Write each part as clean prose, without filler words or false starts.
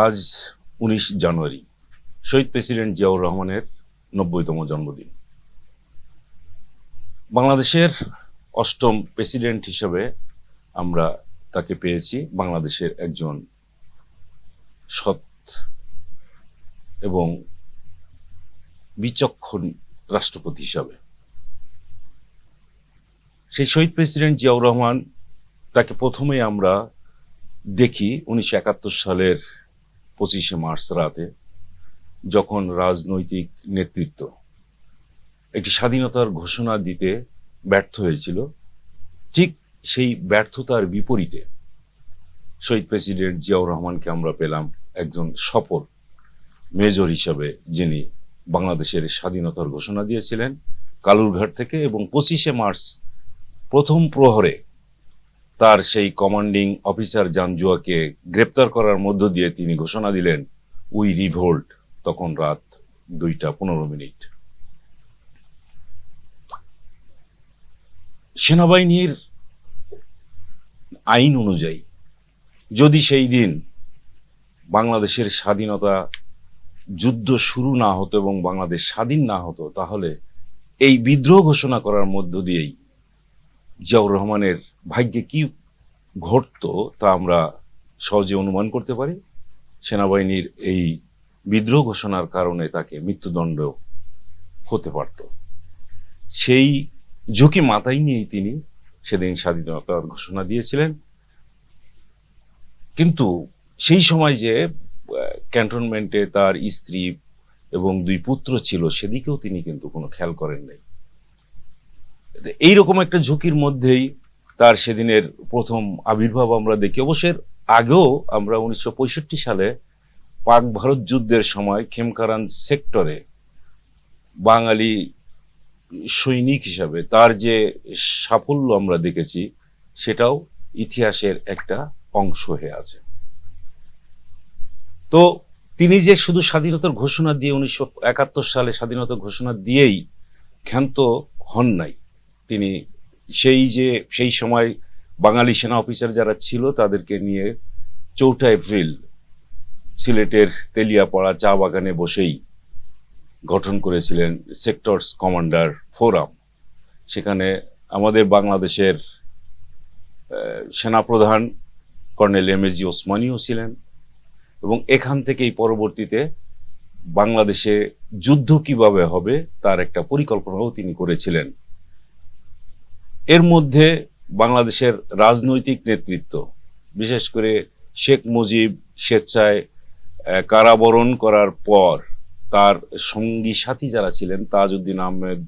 আজ ১৯ জানুয়ারি শহীদ প্রেসিডেন্ট জিয়াউর রহমানের ৯০তম জন্মদিন। বাংলাদেশের অষ্টম প্রেসিডেন্ট হিসেবে আমরা তাকে পেয়েছি, বাংলাদেশের একজন সৎ এবং বিচক্ষণ রাষ্ট্রপতি হিসাবে। সেই শহীদ প্রেসিডেন্ট জিয়াউর রহমান, তাকে প্রথমে আমরা দেখি ১৯৭১ সালের ২৫শে মার্চ রাতে, যখন রাজনৈতিক নেতৃত্ব একটি স্বাধীনতার ঘোষণা দিতে ব্যর্থ হয়েছিল। ঠিক সেই ব্যর্থতার বিপরীতে শহীদ প্রেসিডেন্ট জিয়াউর রহমানকে আমরা পেলাম একজন সফল মেজর হিসাবে, যিনি বাংলাদেশের স্বাধীনতার ঘোষণা দিয়েছিলেন কালুরঘাট থেকে, এবং ২৫শে মার্চ প্রথম প্রহরে তার সেই কমান্ডিং অফিসার জানজুয়াকে গ্রেপ্তার করার মধ্য দিয়ে তিনি ঘোষণা দিলেন উই রিভোল্ট। তখন রাত ২টা ১৫। সেনাবাহিনীর আইন অনুযায়ী যদি সেই দিন বাংলাদেশের স্বাধীনতা যুদ্ধ শুরু না হতো এবং বাংলাদেশ স্বাধীন না হতো, তাহলে এই বিদ্রোহ ঘোষণা করার মধ্য দিয়েই জিয়াউর রহমানের ভাগ্যে কি ঘটতো তা আমরা সহজে অনুমান করতে পারি। সেনাবাহিনীর এই বিদ্রোহ ঘোষণার কারণে তাকে মৃত্যুদণ্ড হতে পারত। সেই ঝুঁকি মাথায় নিয়েই তিনি সেদিন স্বাধীনতার ঘোষণা দিয়েছিলেন। কিন্তু সেই সময় যে ক্যান্টনমেন্টে তার স্ত্রী এবং ২ পুত্র ছিল, সেদিকেও তিনি কিন্তু কোনো খেয়াল করেন নাই। এইরকম একটা ঝুঁকির মধ্যেই তার সেদিনের প্রথম আবির্ভাব আমরা দেখি। অবশ্যের আগেও আমরা ১৯৬৫ সালে পাক ভারত যুদ্ধের সময় খেমকারান সেক্টরে বাঙালি সৈনিক হিসাবে তার যে সাফল্য আমরা দেখেছি, সেটাও ইতিহাসের একটা অংশ হয়ে আছে। তো তিনি যে শুধু স্বাধীনতার ঘোষণা দিয়ে ১৯৭১ সালে স্বাধীনতার ঘোষণা দিয়েই ক্ষান্ত হন নাই। তিনি সেই সময় বাঙালি সেনা অফিসার যারা ছিল তাদেরকে নিয়ে ৪ঠা এপ্রিল সিলেটের তেলিয়াপাড়া চা বাগানে বসেই গঠন করেছিলেন সেক্টরস কমান্ডার ফোরাম। সেখানে আমাদের বাংলাদেশের সেনাপ্রধান কর্নেল এম.এ.জি. ওসমানীও ছিলেন, এবং এখান থেকেই পরবর্তীতে বাংলাদেশে যুদ্ধ কিভাবে হবে তার একটা পরিকল্পনাও তিনি করেছিলেন। এর মধ্যে বাংলাদেশের রাজনৈতিক নেতৃত্ব, বিশেষ করে শেখ মুজিব স্বেচ্ছায় কারাবরণ করার পর তার সঙ্গী সাথী যারা ছিলেন, তাজউদ্দিন আহমেদ,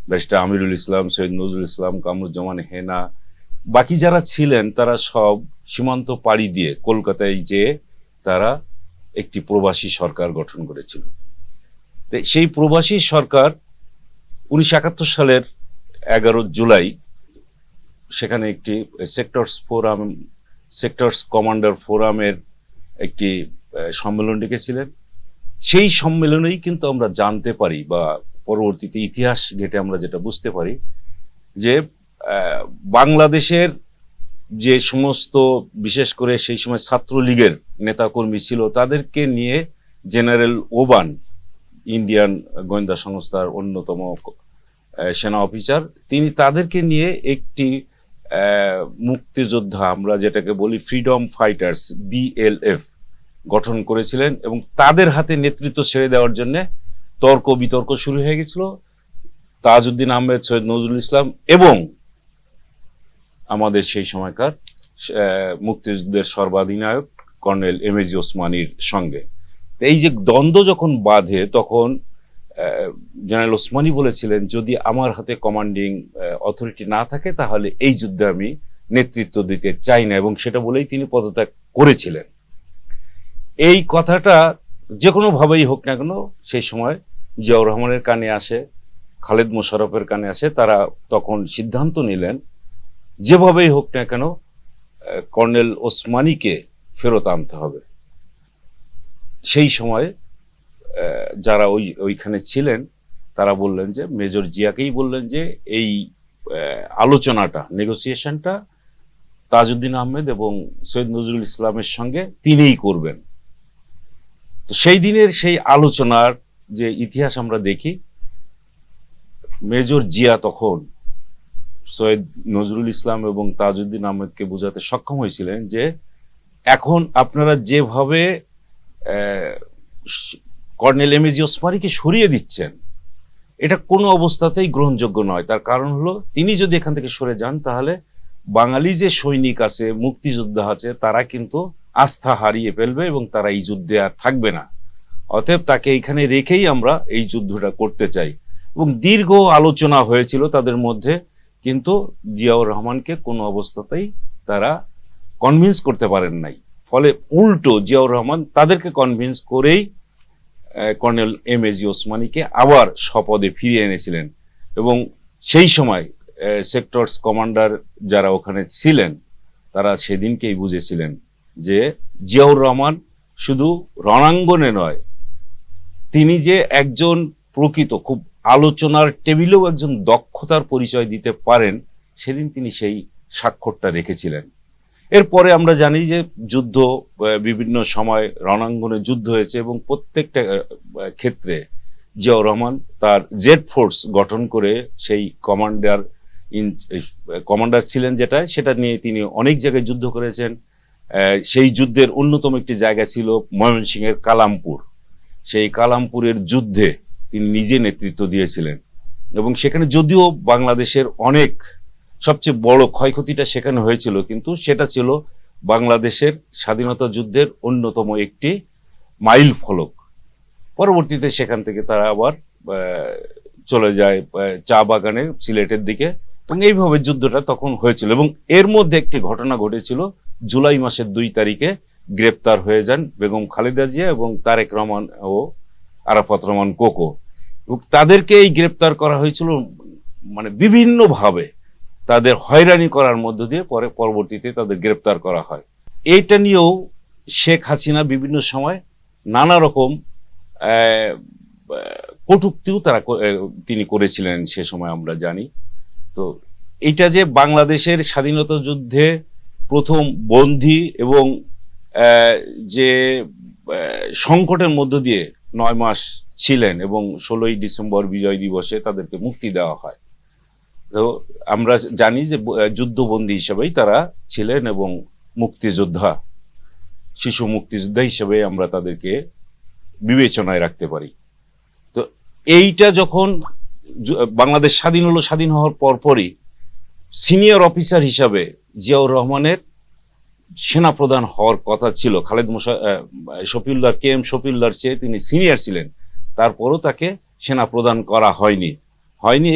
ব্যারিস্টার আমিরুল ইসলাম, সৈয়দ নজরুল ইসলাম, কামরুজ্জামান হেনা, বাকি যারা ছিলেন, তারা সব সীমান্ত পাড়ি দিয়ে কলকাতায় যেয়ে তারা একটি প্রবাসী সরকার গঠন করেছিল। সেই প্রবাসী সরকার ১৯৭১ সালের ১১ জুলাই সেখানে একটি সেক্টরস কমান্ডার ফোরামের একটি সম্মেলন ডেকেছিলেন। সেই সম্মেলনেই কিন্তু আমরা জানতে পারি, বা পরবর্তীতে ইতিহাস ঘেটে আমরা যেটা বুঝতে পারি, যে বাংলাদেশের যে সমস্ত, বিশেষ করে সেই সময় ছাত্রলীগের নেতাকর্মী ছিল, তাদেরকে নিয়ে জেনারেল ওবান, ইন্ডিয়ান গোয়েন্দা সংস্থার অন্যতম সেনা অফিসার, তিনি তাদেরকে নিয়ে একটি মুক্তিযোদ্ধা, আমরা যেটাকে বলি ফ্রিডম ফাইটার্স, BLF গঠন করেছিলেন, এবং তাদের হাতে নেতৃত্ব ছেড়ে দেওয়ার জন্য তর্ক বিতর্ক শুরু হয়ে গেছিল। তাজউদ্দিন আহমেদ, সৈয়দ নজরুল ইসলাম এবং আমাদের সেই সময়কার মুক্তিযুদ্ধের সর্বাধিনায়ক কর্নেল এম.এ.জি. ওসমানীর সঙ্গে এই যে দ্বন্দ্ব যখন বাধে, তখন জেনারেল ওসমানী বলেছিলেন, যদি আমার হাতে কমান্ডিং অথরিটি না থাকে তাহলে এই যুদ্ধে আমি নেতৃত্ব দিতে চাই না, এবং সেটা বলেই তিনি পদত্যাগ করেছিলেন। এই কথাটা যে কোনোভাবেই হোক না কেন সেই সময় জিয়াউর রহমানের কানে আসে, খালেদ মোশাররফের কানে আসে। তারা তখন সিদ্ধান্ত নিলেন, যেভাবেই হোক না কেন কর্নেল ওসমানীকে ফেরত আনতে হবে। সেই সময় যারা ওইখানে ছিলেন তারা বললেন যে, মেজর জিয়াকেই বললেন যে এই আলোচনাটা, নেগোসিয়েশনটা তাজউদ্দিন আহমেদ এবং সৈয়দ নজরুল ইসলামের সঙ্গে তিনিই করবেন। তো সেই দিনের সেই আলোচনার যে ইতিহাস আমরা দেখি, মেজর জিয়া তখন সৈয়দ নজরুল ইসলাম এবং তাজউদ্দিন আহমেদকে বোঝাতে সক্ষম হয়েছিলেন যে এখন আপনারা যেভাবে কর্নেল এম এ জি ওসমানীকে সরিয়ে দিচ্ছেন, এটা কোনো অবস্থাতেই গ্রহণযোগ্য নয়। তার কারণ হলো, তিনি যদি এখান থেকে সরে যান তাহলে বাঙালি যে সৈনিক আছে, মুক্তিযোদ্ধা আছে, তারা কিন্তু আস্থা হারিয়ে ফেলবে এবং তারা এই যুদ্ধে আর থাকবে না। অতএব তাকে এখানে রেখেই আমরা এই যুদ্ধটা করতে চাই। এবং দীর্ঘ আলোচনা হয়েছিল তাদের মধ্যে, কিন্তু জিয়াউর রহমানকে কোনো অবস্থাতেই তারা কনভিন্স করতে পারেন নাই। ফলে উল্টো জিয়াউর রহমান তাদেরকে কনভিন্স করেই কর্নেল এম এ জি ওসমানীকে আবার স্বপদে ফিরিয়ে এনেছিলেন। এবং সেই সময় সেক্টরস কমান্ডার যারা ওখানে ছিলেন, তারা সেদিনকেই বুঝেছিলেন যে জিয়াউর রহমান শুধু রণাঙ্গনে নয়, তিনি যে একজন প্রকৃত খুব আলোচনার টেবিলেও একজন দক্ষতার পরিচয় দিতে পারেন, সেদিন তিনি সেই স্বাক্ষরটা রেখেছিলেন। এরপরে আমরা জানি যে যুদ্ধ, বিভিন্ন সময় রণাঙ্গনে যুদ্ধ হয়েছে এবং প্রত্যেকটা ক্ষেত্রে জিয়াউর রহমান তার জেড ফোর্স গঠন করে সেই কমান্ডার ছিলেন সেটা নিয়ে তিনি অনেক জায়গায় যুদ্ধ করেছেন। সেই যুদ্ধের অন্যতম একটি জায়গা ছিল ময়মনসিংহের কালামপুর। সেই কালামপুরের যুদ্ধে তিনি নিজে নেতৃত্ব দিয়েছিলেন এবং সেখানে যদিও বাংলাদেশের সবচেয়ে বড় ক্ষয়ক্ষতিটা সেখানে হয়েছিল, কিন্তু সেটা ছিল বাংলাদেশের স্বাধীনতা যুদ্ধের অন্যতম একটি মাইল ফলক। পরবর্তীতে সেখান থেকে তারা আবার চলে যায় চা বাগানে সিলেটের দিকে, এবং এইভাবে যুদ্ধটা তখন হয়েছিল। এবং এর মধ্যে একটি ঘটনা ঘটেছিল, জুলাই মাসের 2 তারিখে গ্রেপ্তার হয়ে যান বেগম খালেদা জিয়া এবং তারেক রহমান ও আরাফাত রহমান কোকো। এবং তাদেরকে এই গ্রেপ্তার করা হয়েছিল মানে বিভিন্নভাবে তাদের হয়রানি করার মধ্য দিয়ে পরবর্তীতে তাদের গ্রেপ্তার করা হয়। এইটা নিয়েও শেখ হাসিনা বিভিন্ন সময় নানা রকম কটূক্তিও তিনি করেছিলেন সে সময় আমরা জানি। তো এইটা যে বাংলাদেশের স্বাধীনতা যুদ্ধে প্রথম বন্দী এবং যে সংকটের মধ্য দিয়ে 9 মাস ছিলেন এবং 16ই ডিসেম্বর বিজয় দিবসে তাদেরকে মুক্তি দেওয়া হয়। তো আমরা জানি যে যুদ্ধবন্দী হিসেবেই তারা ছিলেন এবং মুক্তিযোদ্ধা, শিশু মুক্তিযোদ্ধা হিসেবে আমরা তাদেরকে বিবেচনায় রাখতে পারি। তো এইটা যখন বাংলাদেশ স্বাধীন হলো, স্বাধীন হওয়ার পরপরই সিনিয়র অফিসার হিসাবে জিয়াউর রহমানের সেনাপ্রধান হওয়ার কথা ছিল। খালেদ শফিউল্লাহ কে এম শফিউল্লাহর চেয়ে তিনি সিনিয়র ছিলেন, তারপরও তাকে সেনাপ্রধান করা হয়নি।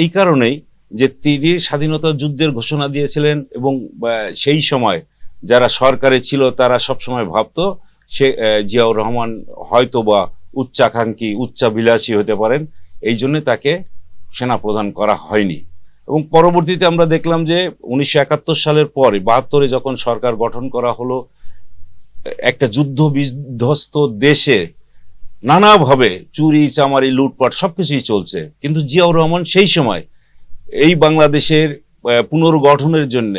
এই কারণেই যে তিনি স্বাধীনতা যুদ্ধের ঘোষণা দিয়েছিলেন এবং সেই সময় যারা সরকারে ছিল তারা সবসময় ভাবতো সে জিয়াউর রহমান হয়তো বা উচ্চাকাঙ্ক্ষী, উচ্চাভিলাষী হতে পারেন, এই জন্য তাকে সেনাপ্রধান করা হয়নি। এবং পরবর্তীতে আমরা দেখলাম যে 1971 সালের পরে 72-এ যখন সরকার গঠন করা হলো, একটা যুদ্ধ বিধ্বস্ত দেশে নানাভাবে চুরি চামারি লুটপাট সবকিছুই চলছে, কিন্তু জিয়াউর রহমান সেই সময় এই বাংলাদেশের পুনর্গঠনের জন্য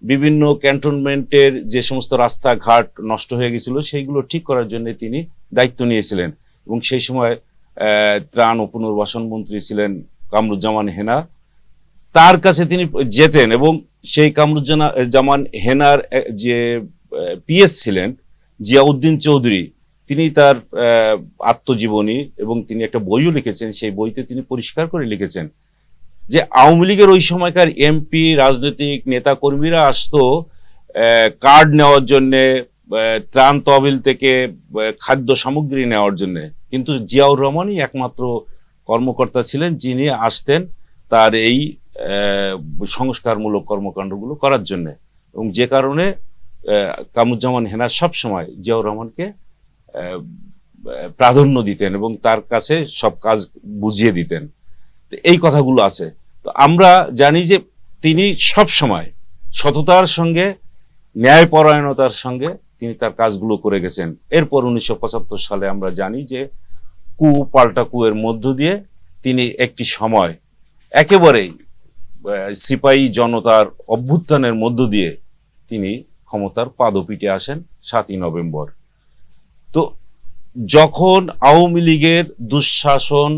বিভিন্ন ক্যান্টনমেন্টের যে সমস্ত রাস্তাঘাট নষ্ট হয়ে গেছিল সেইগুলো ঠিক করার জন্য তিনি দায়িত্ব নিয়েছিলেন। এবং সেই সময় ত্রাণ ও পুনর্বাসন মন্ত্রী ছিলেন কামরুজ্জামান হেনা। তার কাছে তিনি যেতেন এবং সেই কামরুজ্জামান হেনার যে পিএস ছিলেন জিয়াউদ্দিন চৌধুরী, তিনি তার আত্মজীবনী এবং তিনি একটা বইও লিখেছেন। সেই বইতে তিনি পরিষ্কার করে লিখেছেন যে আওয়ামী লীগের ওই সময়কার এমপি, রাজনৈতিক নেতা কর্মীরা আসতো কার্ড নেওয়ার জন্য, ত্রাণ তহবিল থেকে খাদ্য সামগ্রী নেওয়ার জন্য, কিন্তু জিয়াউর রহমানই একমাত্র কর্মকর্তা ছিলেন যিনি আসতেন তার এই সংস্কারমূলক কর্মকাণ্ডগুলো করার জন্য। এবং যে কারণে কামরুজ্জামান হেনা সবসময় জিয়াউর রহমানকে প্রাধান্য দিতেন এবং তার কাছে সব কাজ বুঝিয়ে দিতেন। এই কথাগুলো আছে। তো আমরা জানি যে তিনি সব সময় সততার সঙ্গে, ন্যায়পরায়ণতার সঙ্গে তিনি তার কাজগুলো করে গেছেন। এরপর 1975 সালে আমরা জানি যে পাল্টা কুয়ের মধ্য দিয়ে তিনি একটি সময় একেবারেই সিপাহী জনতার অভ্যুত্থানের মধ্য দিয়ে তিনি ক্ষমতার পাদপীঠে আসেন 7ই নভেম্বর। তো যখন আওয়ামী লীগের দুঃশাসন,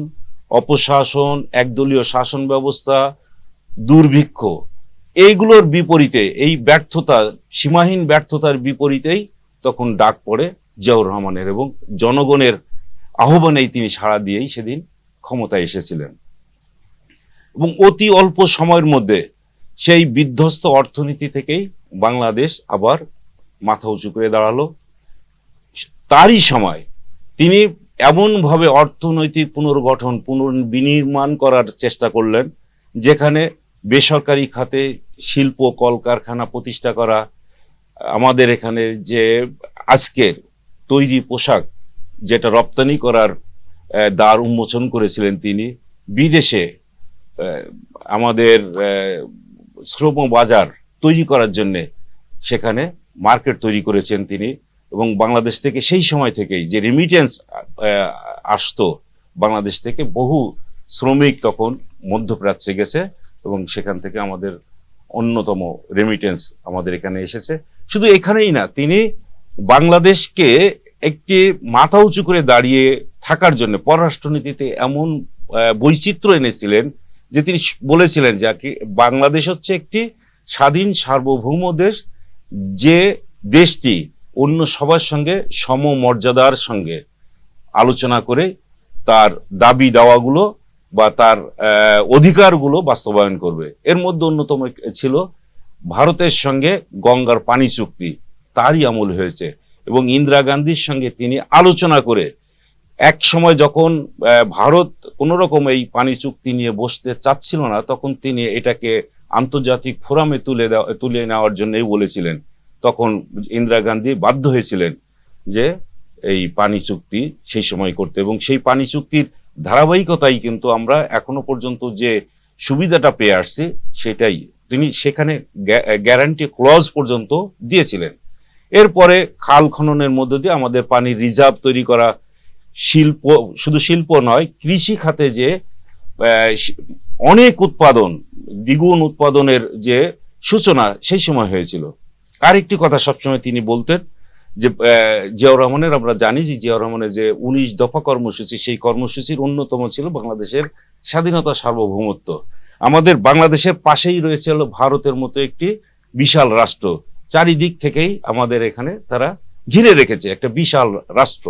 অপশাসন, একদলীয় শাসন ব্যবস্থা, দুর্ভিক্ষ, এইগুলোর বিপরীতে, এই ব্যর্থতা, সীমাহীন ব্যর্থতার বিপরীতেই তখন ডাক পড়ে জিয়াউর রহমানের, এবং জনগণের আহ্বানেই তিনি সাড়া দিয়েই সেদিন ক্ষমতায় এসেছিলেন। এবং অতি অল্প সময়ের মধ্যে সেই বিধ্বস্ত অর্থনীতি থেকেই বাংলাদেশ আবার মাথা উঁচু করে দাঁড়ালো। তারই সময় তিনি এমনভাবে অর্থনৈতিক পুনর্গঠন, পুনর্বিনির্মাণ করার চেষ্টা করলেন, যেখানে বেসরকারি খাতে শিল্প কলকারখানা প্রতিষ্ঠা করা, আমাদের এখানে যে আজকের তৈরি পোশাক যেটা রপ্তানি করার দ্বার উন্মোচন করেছিলেন তিনি, বিদেশে আমাদের শ্রম বাজার তৈরি করার জন্য সেখানে মার্কেট তৈরি করেছেন তিনি। এবং বাংলাদেশ থেকে সেই সময় থেকেই যে রেমিটেন্স আসতো বাংলাদেশ থেকে, বহু শ্রমিক তখন মধ্যপ্রাচ্যে গেছে এবং সেখান থেকে আমাদের অন্যতম রেমিটেন্স আমাদের এখানে এসেছে। শুধু এখানেই না, তিনি বাংলাদেশকে একটি মাথা উঁচু করে দাঁড়িয়ে থাকার জন্য পররাষ্ট্রনীতিতে এমন বৈচিত্র্য এনেছিলেন যে তিনি বলেছিলেন যে বাংলাদেশ হচ্ছে একটি স্বাধীন সার্বভৌম দেশ, যে দেশটি অন্য সবার সঙ্গে সমমর্যাদার সঙ্গে আলোচনা করে তার দাবি দাওয়াগুলো বা তার অধিকারগুলো বাস্তবায়ন করবে। এর মধ্যে অন্যতম ছিল ভারতের সঙ্গে গঙ্গার পানি চুক্তি, তারই আমল হয়েছে। এবং ইন্দিরা গান্ধীর সঙ্গে তিনি আলোচনা করে এক সময় যখন ভারত কোনো রকম এই পানি চুক্তি নিয়ে বসতে চাচ্ছিল না, তখন তিনি এটাকে আন্তর্জাতিক ফোরামে তুলে নেওয়ার জন্যই বলেছিলেন। তখন ইন্দিরা গান্ধী বাধ্য হয়েছিলেন যে এই পানি চুক্তি সেই সময় করতে, এবং সেই পানি চুক্তির ধারাবাহিকতাই কিন্তু আমরা এখনো পর্যন্ত যে সুবিধাটা পেয়ে আসছি সেটাই তিনি সেখানে গ্যারান্টি ক্লজ পর্যন্ত দিয়েছিলেন। এরপরে খাল খননের মধ্য দিয়ে আমাদের পানির রিজার্ভ তৈরি করা, শিল্প, শুধু শিল্প নয়, কৃষি খাতে যে অনেক উৎপাদন, দ্বিগুণ উৎপাদনের যে সূচনা সেই সময় হয়েছিল। আরেকটি কথা সবসময় তিনি বলতেন যে জিয়াউর রহমানের, আমরা জানি যে জিয়াউর রহমানের যে 19 দফা কর্মসূচি, সেই কর্মসূচির অন্যতম ছিল বাংলাদেশের স্বাধীনতা, সার্বভৌমত্ব। আমাদের বাংলাদেশের পাশেই রয়েছে হলো ভারতের মতো একটি বিশাল রাষ্ট্র, চারিদিক থেকেই আমাদের এখানে তারা ঘিরে রেখেছে একটা বিশাল রাষ্ট্র।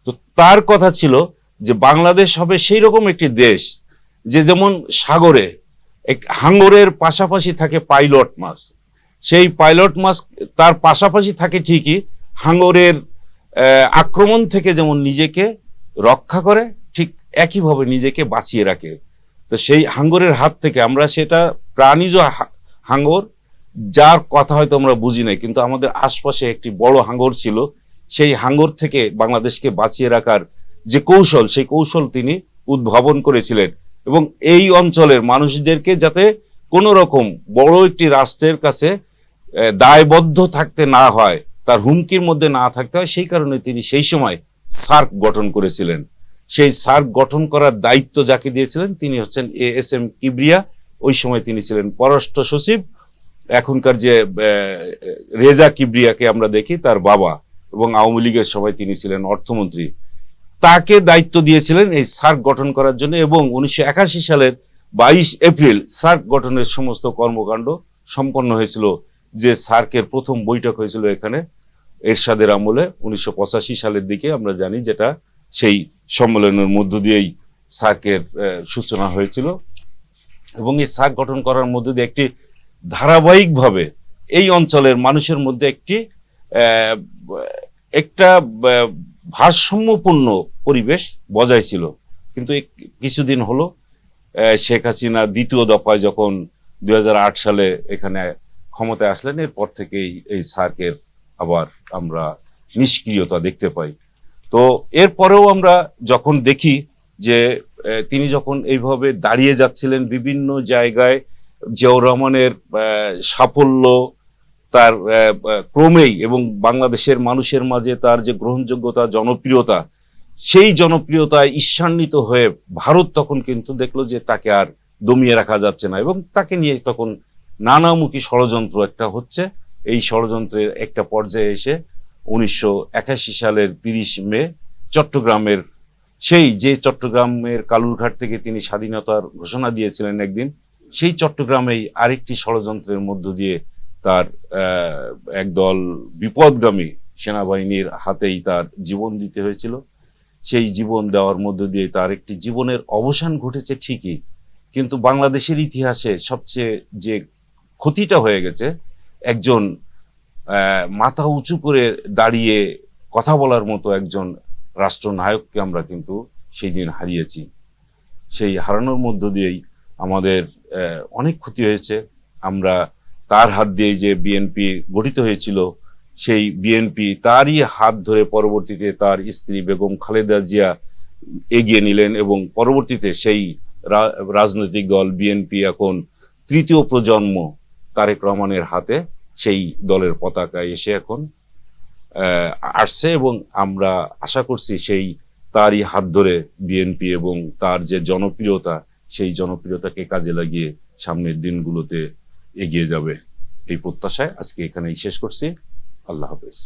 তো তার কথা ছিল যে বাংলাদেশ হবে সেই রকম একটি দেশ যে যেমন সাগরে হাঙ্গরের পাশাপাশি থাকে পাইলট মাছ, সেই পাইলট মাছ তার পাশাপাশি থাকে ঠিকই, হাঙ্গরের আক্রমণ থেকে যেমন নিজেকে রক্ষা করে, ঠিক একইভাবে নিজেকে বাঁচিয়ে রাখে। তো সেই হাঙ্গরের হাত থেকে আমরা, সেটা প্রাণীজ হাঙ্গর, যার কথা হয়তো আমরা বুঝি নাই, কিন্তু আমাদের আশপাশে একটি বড় হাঙ্গর ছিল, সেই হাঙ্গর থেকে বাংলাদেশকে বাঁচিয়ে রাখার যে কৌশল, সেই কৌশল তিনি উদ্ভাবন করেছিলেন। এবং এই অঞ্চলের মানুষদেরকে যাতে কোনো রকম বড় একটি রাষ্ট্রের কাছে দায়বদ্ধ থাকতে না হয়, তার হুমকির মধ্যে না থাকতে হয়, সেই কারণে তিনি সেই সময় সার্ক গঠন করেছিলেন। সেই সার্ক গঠন করার দায়িত্ব যাকে দিয়েছিলেন তিনি হচ্ছেন ASM কিবরিয়া। ওই সময় তিনি ছিলেন পররাষ্ট্র সচিব। এখনকার যে রেজা কিবরিয়াকে আমরা দেখি তার বাবা, এবং আওয়ামী লীগের সময় তিনি ছিলেন অর্থমন্ত্রী। তাকে দায়িত্ব দিয়েছিলেন এই সার্ক গঠন করার জন্য, এবং 1981 সালের 22 এপ্রিল সার্ক গঠনের সমস্ত কর্মকাণ্ড সম্পন্ন হয়েছিল। যে সার্কের প্রথম বৈঠক হয়েছিল এখানে এরশাদের আমলে 1985 সালের দিকে, আমরা জানি, যেটা সেই সম্মেলনের মধ্য দিয়েই সার্কের সূচনা হয়েছিল। এবং এই সার্ক গঠন করার মধ্য দিয়ে একটি ধারাবাহিকভাবে এই অঞ্চলের মানুষের মধ্যে একটা ভারসাম্যপূর্ণ পরিবেশ বজায় ছিল। কিন্তু কিছুদিন হলো শেখ হাসিনা দ্বিতীয় দফায় যখন 2008 সালে এখানে ক্ষমতায় আসলেন, এরপর থেকেই এই সার্কের আবার আমরা নিষ্ক্রিয়তা দেখতে পাই। তো এরপরেও আমরা যখন দেখি যে তিনি যখন এইভাবে দাঁড়িয়ে যাচ্ছিলেন বিভিন্ন জায়গায়, জিয়াউর রহমানের সাফল্য তার ক্রমেই, এবং বাংলাদেশের মানুষের মাঝে তার যে গ্রহণযোগ্যতা, জনপ্রিয়তা, সেই জনপ্রিয়তায় ঈর্ষান্বিত হয়ে ভারত তখন কিন্তু দেখলো যে তাকে আর দমিয়ে রাখা যাচ্ছে না, এবং তাকে নিয়ে তখন নানামুখী ষড়যন্ত্র একটা হচ্ছে। এই ষড়যন্ত্রের একটা পর্যায়ে এসে 1981 সালের 30 মে চট্টগ্রামের যে চট্টগ্রামের কালুরঘাট থেকে তিনি স্বাধীনতার ঘোষণা দিয়েছিলেন একদিন, সেই চট্টগ্রামেই আরেকটি ষড়যন্ত্রের মধ্য দিয়ে তার একদল বিপদগামী সেনাবাহিনীর হাতেই তার জীবন দিতে হয়েছিল। সেই জীবন দেওয়ার মধ্য দিয়ে তার একটি জীবনের অবসান ঘটেছে ঠিকই, কিন্তু বাংলাদেশের ইতিহাসে সবচেয়ে যে ক্ষতিটা হয়ে গেছে, একজন মাথা উঁচু করে দাঁড়িয়ে কথা বলার মতো একজন রাষ্ট্রনায়ককে আমরা কিন্তু সেই দিন হারিয়েছি। সেই হারানোর মধ্য দিয়েই আমাদের অনেক ক্ষতি হয়েছে। আমরা তার হাত দিয়ে যে বিএনপি গঠিত হয়েছিল, সেই বিএনপি তারই হাত ধরে পরবর্তীতে তার স্ত্রী বেগম খালেদা জিয়া এগিয়ে নিলেন, এবং পরবর্তীতে সেই রাজনৈতিক দল বিএনপি এখন তৃতীয় প্রজন্ম তারেক রহমানের হাতে সেই দলের পতাকায় এসে এখন আসছে, এবং আমরা আশা করছি সেই তারই হাত ধরে বিএনপি এবং তার যে জনপ্রিয়তা, সেই জনপ্রিয়তাকে কাজে লাগিয়ে সামনের দিনগুলোতে এগিয়ে যাবে। এই প্রত্যাশায় আজকে এখানেই শেষ করছি। আল্লাহ হাফেজ।